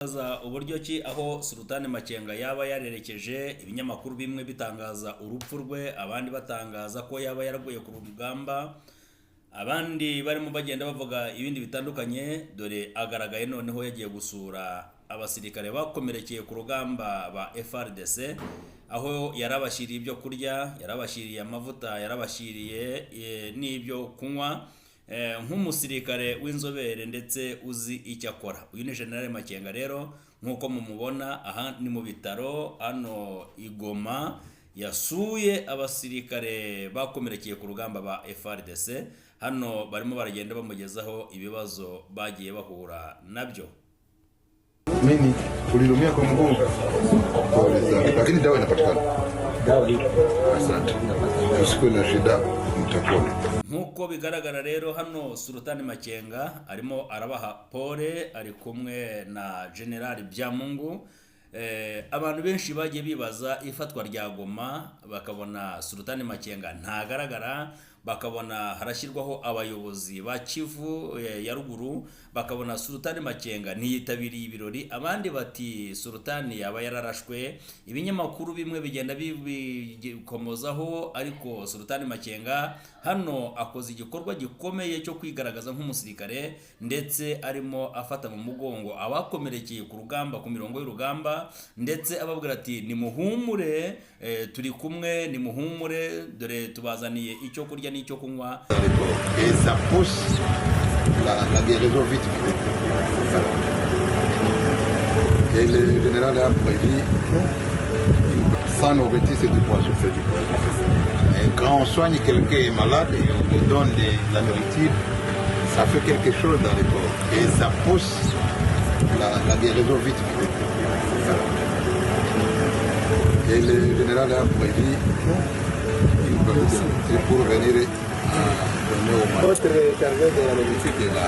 Uburyo ki aho Sultan Makenga yaba yarerekeje ibinyamakuru bimwe bitangaza urupfu rwe, abandi batangaza ko yaba yaraguye ku rugamba, abandi barimo bagenda bavuga ibindi bitandukanye. Dore agaragaye noneho yagiye gusura abasirikare bakomerekeye ku rugamba ba FARDC, aho yarabashiriye ibyo kurya, yarabashiriye amavuta, yarabashiriye n'ibyo kunywa nk'umusirikare w'inzobere ndetse uzi icyo akora. Uyu ni General Makenga rero, nk'uko mumubona aha ni mu bitaro hano i Goma, yasuye abasirikare bakomerekeye ku rugamba ba FARDC. Hano barimo baragenda bamugezaho ibibazo bagiye bahura nabyo. Mimi ulilumia kwa mgongo lakini dawa inapatikana. Dawa ipo. Asante. Usiku na shida mtapona. Nkuko bigaragara rero hano Sultan Makenga arimo arabaha pole, ari kumwe na General Byamungu. Abantu benshi bagiye bibaza ifatwa rya Goma, bakabona Sultan Makenga ntagaragara, bakabona harashyirwaho abayobozi ba Kivu ya ruguru, bakabona Sultan Makenga ntiyitabiriye ibirori, abandi bati Sultan yaba yararashwe. Ibinyamakuru bimwe bigenda bikomozaho, ariko Sultan Makenga hano akoze igikorwa gikomeye cyo kwigaragaza nk'umusirikare, ndetse arimo afata mu mugongo abakomerekeye ku rugamba, ku mirongo y'urugamba, ndetse ababwira ati nimuhumure, turi kumwe, nimuhumure, dore tubazaniye icyo kurya n'icyo kunywa. Et ça pousse la guérison vite. Et le général a prévu sans nourriture, c'est du poison. Et quand on soigne quelqu'un qui est malade et on lui donne de la nourriture, ça fait quelque chose dans le corps. Et ça pousse la guérison vite. Et le général a prévu pour venir donner au malade. Votre chargeur de la nourriture est là.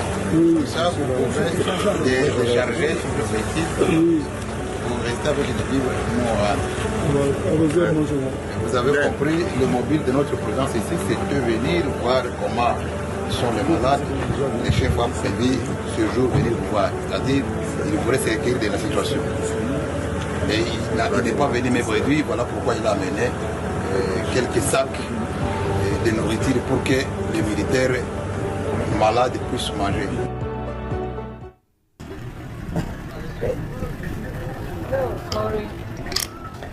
Ça, vous pouvez décharger sur le véhicule pour rester avec le vivre moral. Vous avez compris, le mobile de notre présence ici, c'est de venir voir comment sont les malades. Les chefs ont prévu ce jour venir voir. C'est-à-dire, il voulait se recueillir de la situation. Et il n'est pas venu me réduire, voilà pourquoi il a amené quelques sacs de nourriture pour que les militaires malades puissent manger.